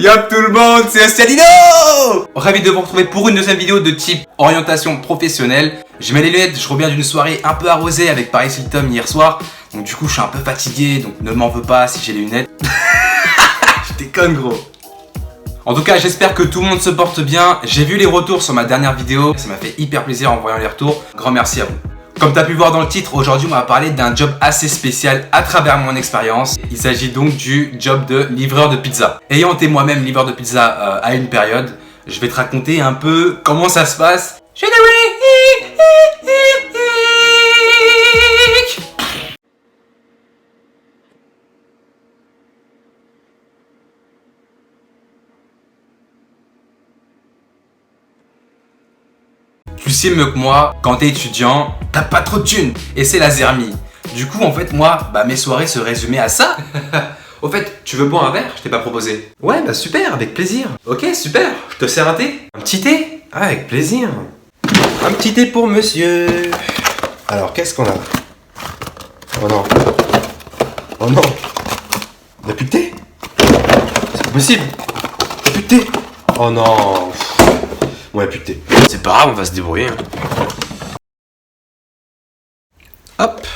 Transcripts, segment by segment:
Yop tout le monde, c'est Astalino. Ravi de vous retrouver pour une deuxième vidéo de type orientation professionnelle. Je mets les lunettes, je reviens d'une soirée un peu arrosée avec Paris Hilton hier soir. Donc du coup je suis un peu fatigué, donc ne m'en veux pas si j'ai les lunettes. Je déconne gros. En tout cas j'espère que tout le monde se porte bien. J'ai vu les retours sur ma dernière vidéo, ça m'a fait hyper plaisir en voyant les retours. Grand merci à vous. Comme tu as pu voir dans le titre, aujourd'hui on va parler d'un job assez spécial à travers mon expérience. Il s'agit donc du job de livreur de pizza. Ayant été moi-même livreur de pizza à une période, je vais te raconter un peu comment ça se passe. Tu sais mieux que moi, quand t'es étudiant, t'as pas trop de thunes et c'est la zermie. Du coup, en fait, moi, mes soirées se résumaient à ça. Au fait, tu veux boire un verre? Je t'ai pas proposé. Ouais, bah super, avec plaisir. Ok, super. Je te sers un thé? Un petit thé? Ah, avec plaisir. Un petit thé pour monsieur. Alors, qu'est-ce qu'on a? Oh non. Oh non. Y'a plus de thé? C'est pas possible. Y'a plus de thé. Oh non. Bon, y'a plus de thé. C'est pas grave, on va se débrouiller. Hop.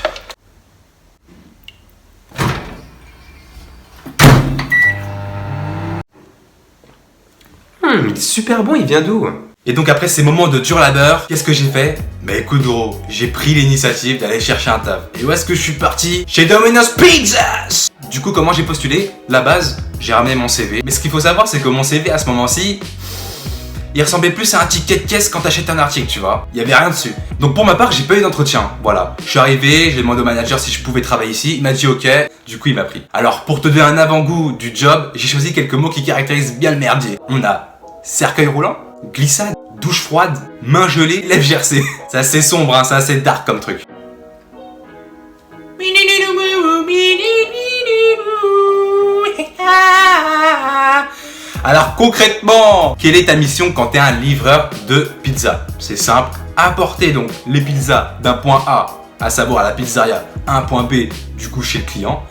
Il est super bon, il vient d'où? Et donc après ces moments de dur labeur, qu'est-ce que j'ai fait? Bah écoute gros, j'ai pris l'initiative d'aller chercher un taf. Et où est-ce que je suis parti? Chez Domino's Pizzas. Du coup comment j'ai postulé? La base, j'ai ramené mon CV. Mais ce qu'il faut savoir c'est que mon CV à ce moment-ci, il ressemblait plus à un ticket de caisse quand t'achètes un article, tu vois. Il y avait rien dessus. Donc pour ma part, j'ai pas eu d'entretien. Voilà. Je suis arrivé, j'ai demandé au manager si je pouvais travailler ici. Il m'a dit ok. Du coup, il m'a pris. Alors pour te donner un avant-goût du job, j'ai choisi quelques mots qui caractérisent bien le merdier. On a cercueil roulant, glissade, douche froide, main gelée, lèvres gercées. C'est assez sombre, hein, c'est assez dark comme truc. Alors concrètement, quelle est ta mission quand tu es un livreur de pizza? C'est simple, apporter donc les pizzas d'un point A, à savoir à la pizzeria, à un point B, du coup chez le client,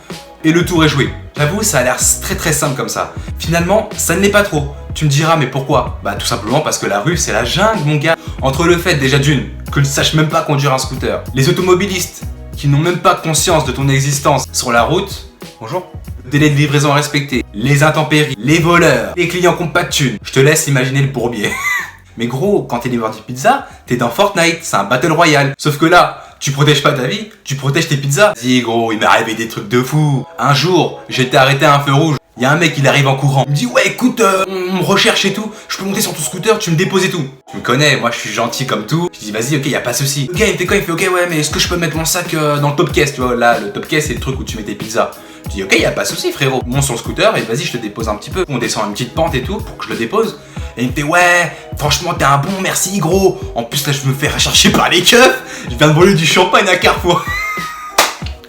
et le tour est joué. J'avoue, ça a l'air très simple comme ça. Finalement, ça ne l'est pas trop. Tu me diras, mais pourquoi? Bah tout simplement parce que la rue, c'est la jungle, mon gars. Entre le fait déjà d'une, que ne sache même pas conduire un scooter, les automobilistes qui n'ont même pas conscience de ton existence sur la route, bonjour, le délai de livraison à respecter, les intempéries, les voleurs, les clients qui n'ont pas de thunes. Je te laisse imaginer le bourbier. Mais gros, quand t'es livreur de pizza, t'es dans Fortnite, c'est un battle royale. Sauf que là, tu protèges pas ta vie, tu protèges tes pizzas. Dis gros, il m'est arrivé des trucs de fou. Un jour, j'étais arrêté à un feu rouge. Il y a un mec, il arrive en courant. Il me dit ouais écoute, on me recherche et tout. Je peux monter sur ton scooter, tu me déposes et tout. Tu me connais, moi je suis gentil comme tout. Je dis vas-y, ok, y a pas de souci. Le gars il me fait quoi? Il me fait ok ouais, mais est-ce que je peux mettre mon sac dans le top case? Tu vois là, le top case c'est le truc où tu mets tes pizzas. Je dis ok, y a pas de souci frérot. Monte sur le scooter et vas-y, je te dépose un petit peu. On descend une petite pente et tout pour que je le dépose. Et il me fait ouais, franchement t'es un bon, merci gros. En plus là je me fais rechercher par les keufs. Je viens de voler du champagne à Carrefour.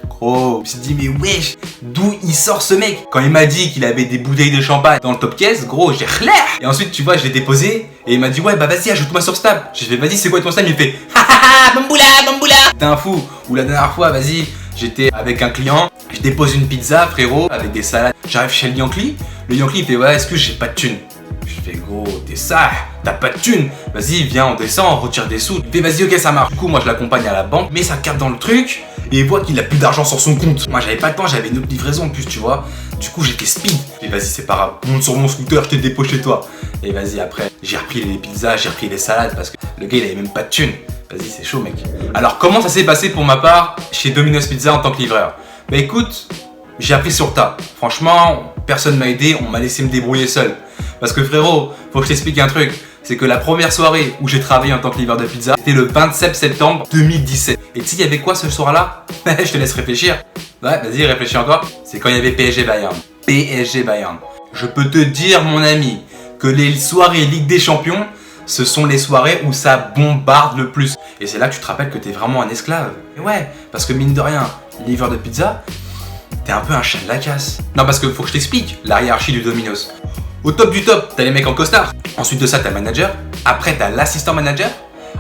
Gros, je me suis dit mais wesh, d'où il sort ce mec? Quand il m'a dit qu'il avait des bouteilles de champagne dans le top case, gros, j'ai clair. Et ensuite tu vois, je l'ai déposé et il m'a dit ouais bah vas-y ajoute-moi sur Snap. J'ai fait vas-y c'est quoi ton Snap? Il me fait hahaha bamboula bamboula. T'es un fou. Ou la dernière fois vas-y, j'étais avec un client, je dépose une pizza frérot avec des salades. J'arrive chez le Yankee il fait ouais est-ce que j'ai pas de thunes? Je fais gros, t'es ça, t'as pas de thunes. Vas-y, viens, on descend, on retire des sous. Il fait vas-y, ok, ça marche. Du coup, moi je l'accompagne à la banque, mais sa carte dans le truc et il voit qu'il a plus d'argent sur son compte. Moi j'avais pas le temps, j'avais une autre livraison en plus, tu vois. Du coup, j'étais speed. Et vas-y, c'est pas grave, monte sur mon scooter, je te dépose chez toi. Et vas-y, après, j'ai repris les pizzas, j'ai repris les salades parce que le gars il avait même pas de thunes. Vas-y, c'est chaud, mec. Alors, comment ça s'est passé pour ma part chez Domino's Pizza en tant que livreur? Bah écoute, j'ai appris sur le tas. Franchement, personne m'a aidé, on m'a laissé me débrouiller seul. Parce que frérot, faut que je t'explique un truc. C'est que la première soirée où j'ai travaillé en tant que livreur de pizza, c'était le 27 septembre 2017. Et tu sais, il y avait quoi ce soir-là? Je te laisse réfléchir. Ouais, vas-y, réfléchis encore. C'est quand il y avait PSG Bayern. PSG Bayern. Je peux te dire, mon ami, que les soirées Ligue des Champions, ce sont les soirées où ça bombarde le plus. Et c'est là que tu te rappelles que t'es vraiment un esclave. Et ouais, parce que mine de rien, livreur de pizza, t'es un peu un chat de la casse. Non, parce que faut que je t'explique la hiérarchie du Domino's. Au top du top, t'as les mecs en costard. Ensuite de ça, t'as le manager. Après, t'as l'assistant manager.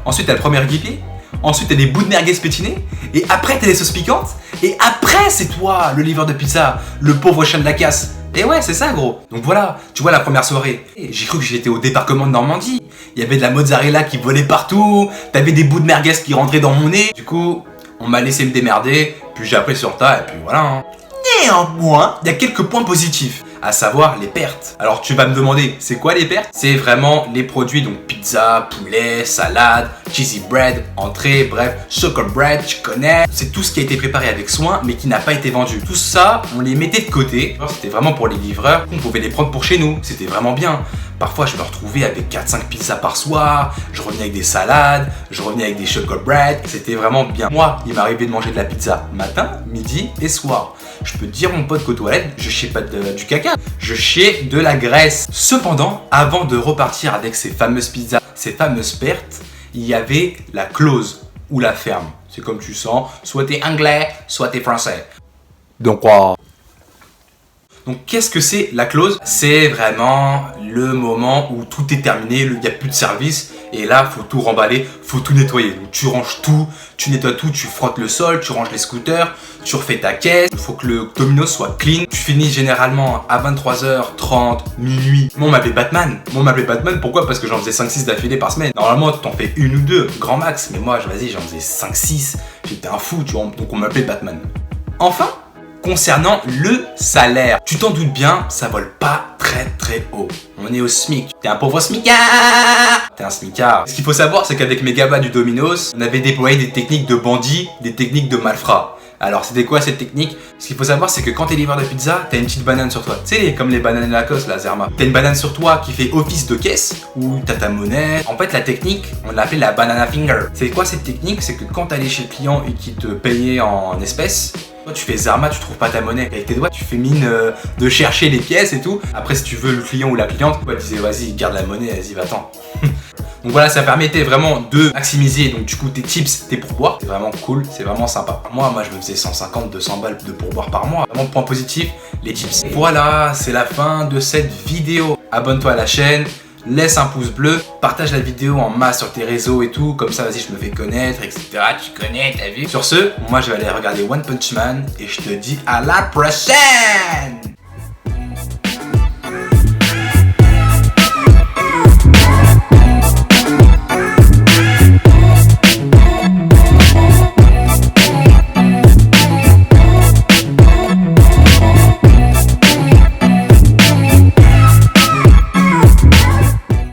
Ensuite, t'as le premier équipier. Ensuite, t'as des bouts de merguez pétinés. Et après, t'as les sauces piquantes. Et après, c'est toi, le livreur de pizza, le pauvre chien de la casse. Et ouais, c'est ça, gros. Donc voilà, tu vois la première soirée. J'ai cru que j'étais au débarquement de Normandie. Il y avait de la mozzarella qui volait partout. T'avais des bouts de merguez qui rentraient dans mon nez. Du coup, on m'a laissé me démerder. Puis j'ai appris sur le tas et puis voilà. Hein. Néanmoins, il y a quelques points positifs. À savoir les pertes. Alors tu vas me demander, c'est quoi les pertes? C'est vraiment les produits, donc pizza, poulet, salade, cheesy bread, entrée, bref, sugar bread, tu connais. C'est tout ce qui a été préparé avec soin, mais qui n'a pas été vendu. Tout ça, on les mettait de côté. C'était vraiment pour les livreurs, on pouvait les prendre pour chez nous. C'était vraiment bien. Parfois, je me retrouvais avec 4-5 pizzas par soir, je revenais avec des salades, je revenais avec des sugar bread. C'était vraiment bien. Moi, il m'arrivait de manger de la pizza matin, midi et soir. Je peux te dire, mon pote, qu'aux toilettes, je chiais pas du caca, je chiais de la graisse. Cependant, avant de repartir avec ces fameuses pizzas, ces fameuses pertes, il y avait la clause ou la ferme. C'est comme tu sens, soit t'es anglais, soit t'es français. Donc quoi? Donc qu'est-ce que c'est la close? C'est vraiment le moment où tout est terminé, il n'y a plus de service et là faut tout remballer, faut tout nettoyer. Donc tu ranges tout, tu nettoies tout, tu frottes le sol, tu ranges les scooters, tu refais ta caisse, il faut que le domino soit clean. Tu finis généralement à 23h30, minuit. Moi on m'appelait Batman. Pourquoi? Parce que j'en faisais 5-6 d'affilée par semaine. Normalement t'en fais une ou deux, grand max, mais moi vas-y j'en faisais 5-6. J'étais un fou, tu vois, donc on m'appelait Batman. Enfin, concernant le salaire, tu t'en doutes bien, ça vole pas très haut. On est au SMIC. T'es un pauvre smicard. T'es un smicard. Ce qu'il faut savoir, c'est qu'avec mes gabas du Domino's, on avait déployé des techniques de bandits, des techniques de malfrats. Alors c'était quoi cette technique? Ce qu'il faut savoir, c'est que quand t'es livreur de pizza, t'as une petite banane sur toi. Tu sais, comme les bananes Lacoste, la Zerma. T'as une banane sur toi qui fait office de caisse, où t'as ta monnaie. En fait, la technique, on l'appelait la banana finger. C'est quoi cette technique? C'est que quand t'allais chez le client et qu'il te payait en espèces, toi, tu fais Zerma, tu trouves pas ta monnaie. Avec tes doigts, tu fais mine de chercher les pièces et tout. Après, si tu veux le client ou la cliente, tu disais vas-y, garde la monnaie, vas-y, va-t'en. Donc voilà, ça permettait vraiment de maximiser donc du coup tes tips, tes pourboires. C'est vraiment cool, c'est vraiment sympa. Moi je me faisais 150, 200 balles de pourboire par mois. Vraiment point positif, les tips. Voilà, c'est la fin de cette vidéo. Abonne-toi à la chaîne, laisse un pouce bleu, partage la vidéo en masse sur tes réseaux et tout. Comme ça, vas-y, je me fais connaître, etc. Tu connais, t'as vu? Sur ce, moi je vais aller regarder One Punch Man et je te dis à la prochaine!